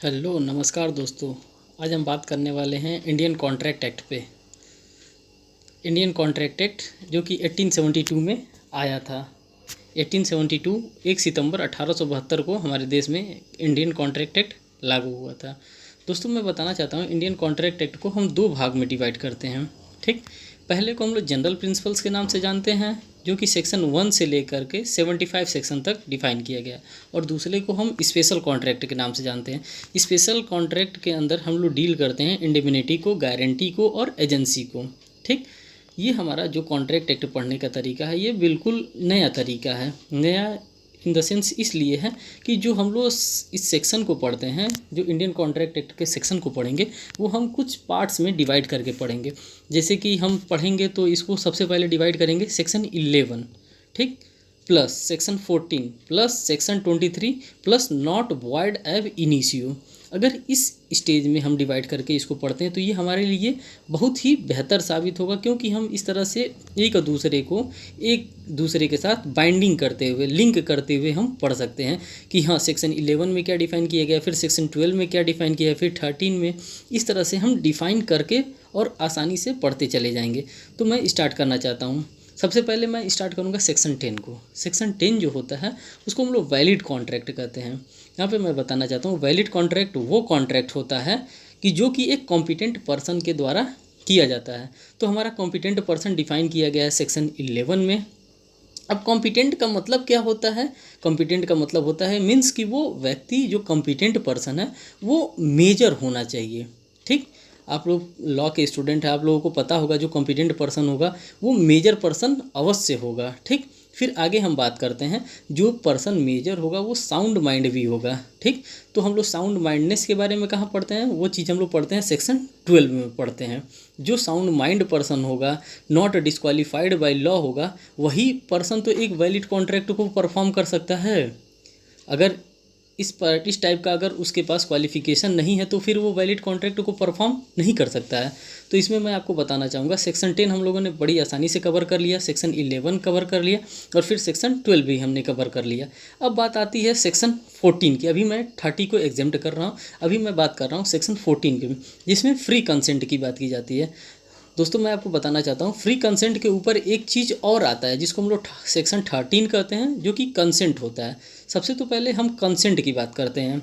Hello नमस्कार दोस्तों। आज हम बात करने वाले हैं इंडियन कॉन्ट्रैक्ट एक्ट पे। इंडियन कॉन्ट्रैक्ट एक्ट जो कि 1872 में आया था। 1872 1 सितंबर 1872 को हमारे देश में इंडियन कॉन्ट्रैक्ट एक्ट लागू हुआ था। दोस्तों मैं बताना चाहता हूँ इंडियन कॉन्ट्रैक्ट एक्ट को हम दो भाग में डिवाइड करते हैं। ठीक, पहले को हम लोग जनरल प्रिंसिपल्स के नाम से जानते हैं जो कि सेक्शन 1 से लेकर के 75 सेक्शन तक डिफाइन किया गया, और दूसरे को हम स्पेशल कॉन्ट्रैक्ट के नाम से जानते हैं। स्पेशल कॉन्ट्रैक्ट के अंदर हम लोग डील करते हैं इंडेमनिटी को, गारंटी को और एजेंसी को। ठीक, ये हमारा जो कॉन्ट्रैक्ट एक्ट पढ़ने का तरीका है ये बिल्कुल नया तरीका है। नया इन द सेंस इसलिए है कि जो हम लोग इस सेक्शन को पढ़ते हैं, जो इंडियन कॉन्ट्रैक्ट एक्ट के सेक्शन को पढ़ेंगे वो हम कुछ पार्ट्स में डिवाइड करके पढ़ेंगे। जैसे कि हम पढ़ेंगे तो इसको सबसे पहले डिवाइड करेंगे सेक्शन 11, ठीक, plus section 14 plus section 23 plus not void एब इनिशियो। अगर इस स्टेज में हम डिवाइड करके इसको पढ़ते हैं तो ये हमारे लिए बहुत ही बेहतर साबित होगा, क्योंकि हम इस तरह से एक दूसरे के साथ बाइंडिंग करते हुए, लिंक करते हुए हम पढ़ सकते हैं कि हाँ सेक्शन 11 में क्या डिफ़ाइन किया गया, फिर सेक्शन 12 में क्या डिफ़ाइन किया है, फिर 13 में। इस तरह से हम डिफ़ाइन करके और आसानी से पढ़ते चले जाएंगे। तो मैं स्टार्ट करना चाहता हूँ। सबसे पहले मैं स्टार्ट करूँगा सेक्शन 10 को। सेक्शन 10 जो होता है उसको हम लोग वैलिड कॉन्ट्रैक्ट कहते हैं। यहाँ पे मैं बताना चाहता हूँ वैलिड कॉन्ट्रैक्ट वो कॉन्ट्रैक्ट होता है कि जो कि एक कॉम्पिटेंट पर्सन के द्वारा किया जाता है। तो हमारा कॉम्पिटेंट पर्सन डिफाइन किया गया है सेक्शन 11 में। अब कॉम्पिटेंट का मतलब क्या होता है? कॉम्पिटेंट का मतलब होता है मीन्स कि वो व्यक्ति जो कॉम्पिटेंट पर्सन है वो मेजर होना चाहिए। ठीक, आप लोग लॉ के स्टूडेंट हैं, आप लोगों को पता होगा जो कॉम्पिटेंट पर्सन होगा वो मेजर पर्सन अवश्य होगा। ठीक, फिर आगे हम बात करते हैं जो पर्सन मेजर होगा वो साउंड माइंड भी होगा। ठीक, तो हम लोग साउंड माइंडनेस के बारे में कहाँ पढ़ते हैं? वो चीज़ हम लोग पढ़ते हैं सेक्शन 12 में पढ़ते हैं। जो साउंड माइंड पर्सन होगा, नॉट डिस्क्वालीफाइड बाय लॉ होगा, वही पर्सन तो एक वैलिड कॉन्ट्रैक्ट को परफॉर्म कर सकता है। अगर इस टाइप का अगर उसके पास क्वालिफिकेशन नहीं है तो फिर वो वैलिड कॉन्ट्रैक्ट को परफॉर्म नहीं कर सकता है। तो इसमें मैं आपको बताना चाहूँगा सेक्शन 10 हम लोगों ने बड़ी आसानी से कवर कर लिया, सेक्शन 11 कवर कर लिया और फिर सेक्शन 12 भी हमने कवर कर लिया। अब बात आती है सेक्शन 14 की। अभी मैं 30 को एग्जेम्प्ट कर रहा हूँ, अभी मैं बात कर रहा हूँ सेक्शन 14 की, जिसमें फ्री कंसेंट की बात की जाती है। दोस्तों मैं आपको बताना चाहता हूँ फ्री कंसेंट के ऊपर एक चीज़ और आता है जिसको हम लोग सेक्शन 13 कहते हैं, जो कि कंसेंट होता है। सबसे तो पहले हम कंसेंट की बात करते हैं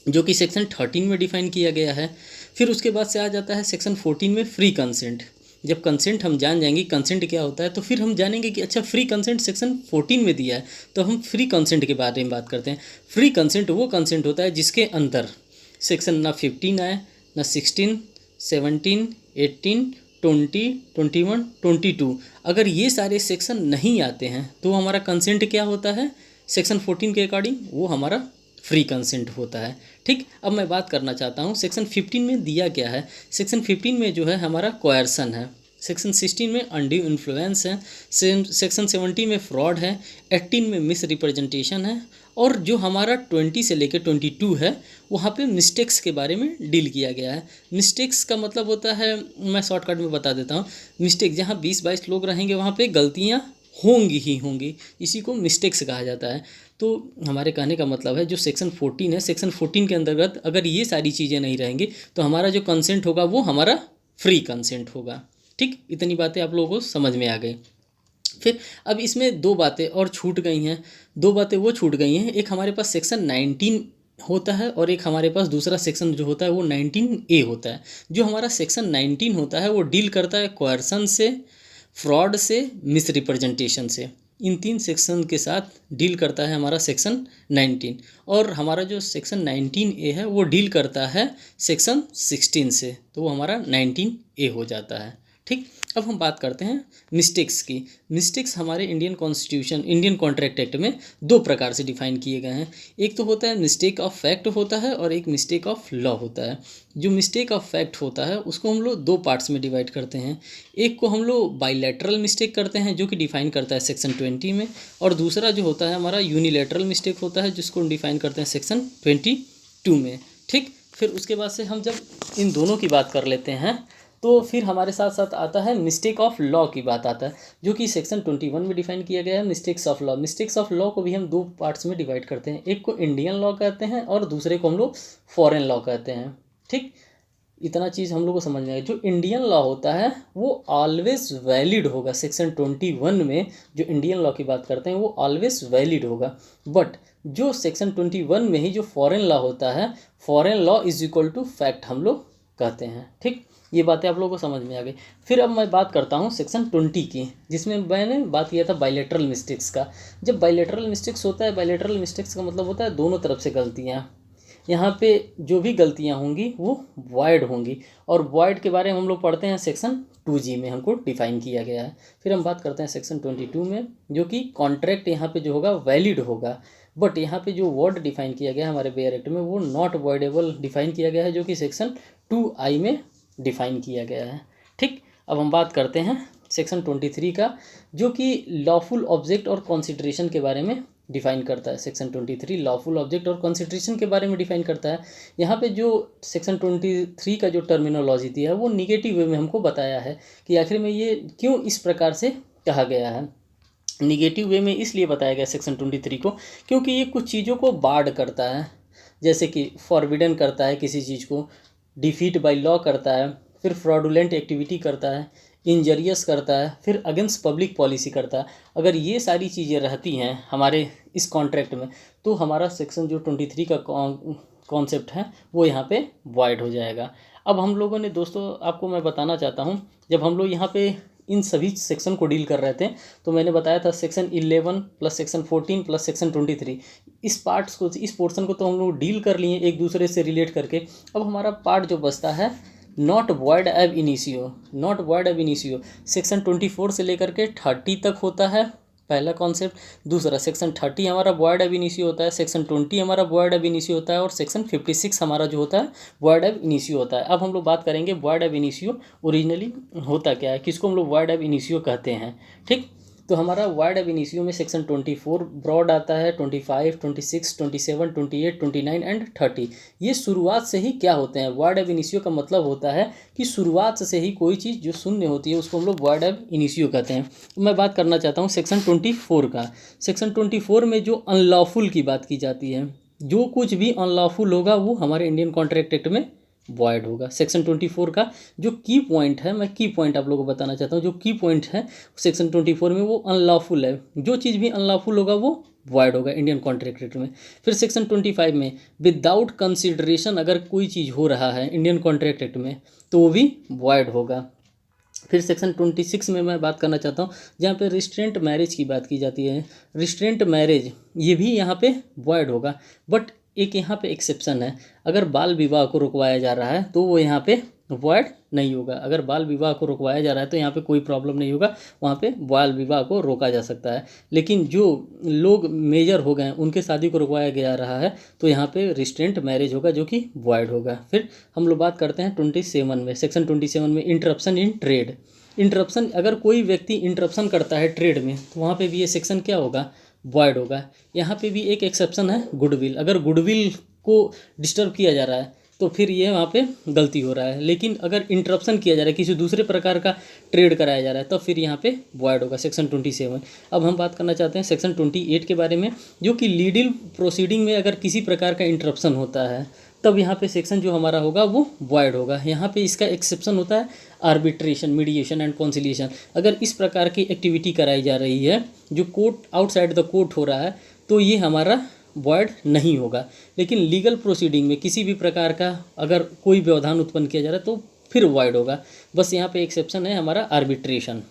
जो कि सेक्शन 13 में डिफाइन किया गया है। फिर उसके बाद से आ जाता है सेक्शन 14 में फ्री कंसेंट। जब कंसेंट हम जान जाएंगे कंसेंट क्या होता है तो फिर हम जानेंगे कि अच्छा फ्री कंसेंट सेक्शन 14 में दिया है, तो हम फ्री कंसेंट के बारे में बात करते हैं। फ्री कंसेंट वो कंसेंट होता है जिसके अंदर सेक्शन ना 15 आए, ना 16, 17, 18, 20, 21, 22, अगर ये सारे सेक्शन नहीं आते हैं तो हमारा कंसेंट क्या होता है? सेक्शन 14 के अकॉर्डिंग वो हमारा फ्री कंसेंट होता है। ठीक, अब मैं बात करना चाहता हूँ सेक्शन 15 में दिया क्या है। सेक्शन 15 में जो है हमारा कोयर्सन है, सेक्शन 16 में अनड्यू इन्फ्लुएंस है, सेक्शन 17 में फ्रॉड है, 18 में मिस रिप्रेजेंटेशन है, और जो हमारा 20 से लेकर 22 है वहाँ पे मिस्टेक्स के बारे में डील किया गया है। मिस्टेक्स का मतलब होता है, मैं शॉर्टकट में बता देता हूँ, मिस्टेक जहाँ 20-22 लोग रहेंगे वहाँ पे गलतियाँ होंगी ही होंगी, इसी को मिस्टेक्स कहा जाता है। तो हमारे कहने का मतलब है जो सेक्शन 14 है, सेक्शन 14 के अंतर्गत अगर ये सारी चीज़ें नहीं रहेंगी तो हमारा जो कंसेंट होगा वो हमारा फ्री कंसेंट होगा। ठीक, इतनी बातें आप लोगों को समझ में आ गई। फिर अब इसमें दो बातें और छूट गई हैं। दो बातें वो छूट गई हैं, एक हमारे पास सेक्शन 19 होता है और एक हमारे पास दूसरा सेक्शन जो होता है वो 19A होता है। जो हमारा सेक्शन 19 होता है वो डील करता है कोयर्सन से, फ्रॉड से, मिस रिप्रेजेंटेशन से। इन तीन सेक्शन के साथ डील करता है हमारा सेक्शन 19, और हमारा जो सेक्शन 19A है वो डील करता है सेक्शन 16 से, तो वो हमारा 19A हो जाता है। ठीक, अब हम बात करते हैं मिस्टेक्स की। मिस्टेक्स हमारे Indian constitution, Indian contract act में दो प्रकार से डिफाइन किए गए हैं। एक तो होता है मिस्टेक ऑफ फैक्ट होता है और एक मिस्टेक ऑफ लॉ होता है। जो मिस्टेक ऑफ फैक्ट होता है उसको हम लोग दो पार्ट्स में डिवाइड करते हैं। एक को हम लोग बाइलैटरल मिस्टेक करते हैं जो कि डिफाइन करता है सेक्शन 20 में, और दूसरा जो होता है हमारा यूनिलैटरल मिस्टेक होता है जिसको हम डिफाइन करते हैं सेक्शन 22 में। ठीक, फिर उसके बाद से हम जब इन दोनों की बात कर लेते हैं तो फिर हमारे साथ साथ आता है मिस्टेक ऑफ लॉ की बात आता है, जो कि सेक्शन 21 में डिफाइन किया गया है। Mistakes of law, mistakes of law को भी हम दो पार्ट्स में डिवाइड करते हैं, एक को इंडियन लॉ कहते हैं और दूसरे को हम लोग फॉरेन लॉ कहते हैं। ठीक, इतना चीज़ हम लोग को समझ में आएगा। जो इंडियन लॉ होता है वो ऑलवेज वैलिड होगा। सेक्शन 21 में जो इंडियन लॉ की बात करते हैं वो ऑलवेज वैलिड होगा। बट जो सेक्शन 21 में ही जो फॉरेन लॉ होता है, foreign law is equal to fact हम लोग कहते हैं। ठीक, ये बातें आप लोगों को समझ में आ गई। फिर अब मैं बात करता हूँ सेक्शन 20 की, जिसमें मैंने बात किया था बायलैटरल मिस्टेक्स का। जब बायलैटरल मिस्टेक्स होता है, बायलैटरल मिस्टेक्स का मतलब होता है दोनों तरफ से गलतियाँ। यहाँ पे जो भी गलतियाँ होंगी वो वॉइड होंगी, और वॉइड के बारे में हम लोग पढ़ते हैं सेक्शन 2G में, हमको डिफाइन किया गया है। फिर हम बात करते हैं सेक्शन 22 में, जो कि कॉन्ट्रैक्ट यहाँ पे जो होगा वैलिड होगा। बट यहाँ पे जो वर्ड डिफाइन किया गया है हमारे बेयर एक्ट में वो नॉट वॉइडेबल डिफाइन किया गया है, जो कि सेक्शन 2I में डिफाइन किया गया है। ठीक, अब हम बात करते हैं सेक्शन 23 का, जो कि लॉफुल ऑब्जेक्ट और कंसिडरेशन के बारे में डिफाइन करता है। सेक्शन 23 लॉफुल ऑब्जेक्ट और कंसिडरेशन के बारे में डिफाइन करता है। यहाँ पे जो सेक्शन 23 का जो टर्मिनोलॉजी दिया है वो निगेटिव वे में हमको बताया है कि आखिर में ये क्यों इस प्रकार से कहा गया है। निगेटिव वे में इसलिए बताया गया सेक्शन 23 को क्योंकि ये कुछ चीज़ों को बार्ड करता है, जैसे कि फॉरबिडन करता है किसी चीज़ को, डिफीट बाय लॉ करता है, फिर फ्रॉडुलेंट एक्टिविटी करता है, इंजरियस करता है, फिर अगेंस्ट पब्लिक पॉलिसी करता है। अगर ये सारी चीज़ें रहती हैं हमारे इस कॉन्ट्रैक्ट में तो हमारा सेक्शन जो 23 का कॉन्सेप्ट है वो यहाँ पे वॉइड हो जाएगा। अब हम लोगों ने दोस्तों, आपको मैं बताना चाहता हूँ, जब हम लोग यहाँ पे इन सभी सेक्शन को डील कर रहे थे तो मैंने बताया था section 11 plus section 14 plus section 23, इस पार्ट्स को, इस पोर्शन को तो हम लोग डील कर लिए एक दूसरे से रिलेट करके। अब हमारा पार्ट जो बचता है नॉट वॉइड एब इनिशियो, नॉट वॉइड एब इनिशियो सेक्शन 24 से लेकर के 30 तक होता है पहला कॉन्सेप्ट। दूसरा सेक्शन 30 हमारा वॉइड एब इनिशियो होता है, सेक्शन 20 हमारा वॉइड एब इनिशियो होता है, और सेक्शन 56 हमारा जो होता है वॉइड एब इनिशियो होता है। अब हम लोग बात करेंगे वॉइड एब इनिशियो ओरिजिनली होता क्या है, किसको हम लोग वॉइड एब इनिशियो कहते हैं। ठीक, तो हमारा वॉइड एब इनिशियो में सेक्शन 24 ब्रॉड आता है, 25, 26, 27, 28, 29 एंड 30। ये शुरुआत से ही क्या होते हैं, वॉइड एब इनिशियो का मतलब होता है कि शुरुआत से ही कोई चीज़ जो शून्य होती है उसको हम लोग वॉइड एब इनिशियो कहते हैं। मैं बात करना चाहता हूँ सेक्शन 24 का। सेक्शन 24 में जो अनलॉफुल की बात की जाती है, जो कुछ भी अनलॉफुल होगा वो हमारे इंडियन कॉन्ट्रैक्ट एक्ट में वॉइड होगा। सेक्शन 24 का जो की पॉइंट है, मैं की पॉइंट आप लोगों को बताना चाहता हूँ, जो की पॉइंट है सेक्शन 24 में वो अनलॉफुल है, जो चीज़ भी अनलॉफुल होगा वो वॉइड होगा इंडियन कॉन्ट्रैक्ट एक्ट में। फिर सेक्शन 25 में विदाउट कंसिडरेशन अगर कोई चीज़ हो रहा है इंडियन कॉन्ट्रैक्ट एक्ट में तो वो भी वॉइड होगा। फिर सेक्शन 26 में मैं बात करना चाहता हूँ जहाँ पे रिस्ट्रेंट मैरिज की बात की जाती है। रिस्ट्रेंट मैरिज ये भी यहाँ पे वॉइड होगा, बट एक यहाँ पे एक्सेप्शन है, अगर बाल विवाह को रुकवाया जा रहा है तो वो यहाँ पे वॉइड नहीं होगा। अगर बाल विवाह को रुकवाया जा रहा है तो यहाँ पे कोई प्रॉब्लम नहीं होगा, वहाँ पे बाल विवाह को रोका जा सकता है। लेकिन जो लोग मेजर हो गए हैं उनके शादी को रुकवाया जा रहा है तो यहाँ पे रिस्ट्रेंट मैरिज होगा, जो कि वॉइड होगा। फिर हम लोग बात करते हैं 27 में, सेक्शन 27 में इंटरप्शन इन ट्रेड। इंटरप्शन, अगर कोई व्यक्ति इंटरप्शन करता है ट्रेड में तो वहाँ पे भी ये सेक्शन क्या होगा, वॉइड होगा। यहाँ पे भी एक एक्सेप्शन है गुडविल, अगर गुडविल को डिस्टर्ब किया जा रहा है तो फिर ये वहाँ पे गलती हो रहा है। लेकिन अगर इंटरप्शन किया जा रहा है, किसी दूसरे प्रकार का ट्रेड कराया जा रहा है तो फिर यहाँ पे वॉइड होगा सेक्शन 27। अब हम बात करना चाहते हैं सेक्शन 28 के बारे में, जो कि लीगल प्रोसीडिंग में अगर किसी प्रकार का इंटरप्शन होता है तब यहाँ पे सेक्शन जो हमारा होगा वो वॉइड होगा। यहाँ पे इसका एक्सेप्शन होता है आर्बिट्रेशन, मीडिएशन एंड कॉन्सिलिएशन। अगर इस प्रकार की एक्टिविटी कराई जा रही है जो कोर्ट आउटसाइड द कोर्ट हो रहा है तो ये हमारा वॉइड नहीं होगा। लेकिन लीगल प्रोसीडिंग में किसी भी प्रकार का अगर कोई व्यवधान उत्पन्न किया जा रहा है तो फिर वॉइड होगा। बस यहाँ पे एक्सेप्शन है हमारा आर्बिट्रेशन।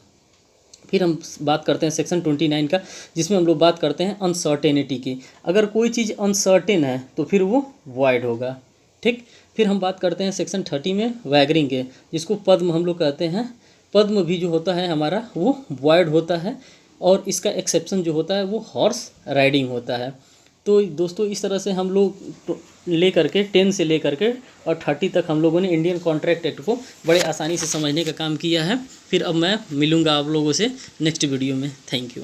फिर हम बात करते हैं सेक्शन 29 का, जिसमें हम लोग बात करते हैं अनसर्टेनिटी की। अगर कोई चीज़ अनसर्टेन है तो फिर वो वॉइड होगा। ठीक, फिर हम बात करते हैं सेक्शन 30 में वैगरिंग के, जिसको पद्म हम लोग कहते हैं। पद्म भी जो होता है हमारा वो वॉइड होता है, और इसका एक्सेप्शन जो होता है वो हॉर्स राइडिंग होता है। तो दोस्तों इस तरह से हम लोग ले करके 10 से ले करके और 30 तक हम लोगों ने इंडियन कॉन्ट्रैक्ट एक्ट को बड़े आसानी से समझने का काम किया है। फिर अब मैं मिलूँगा आप लोगों से नेक्स्ट वीडियो में। Thank you.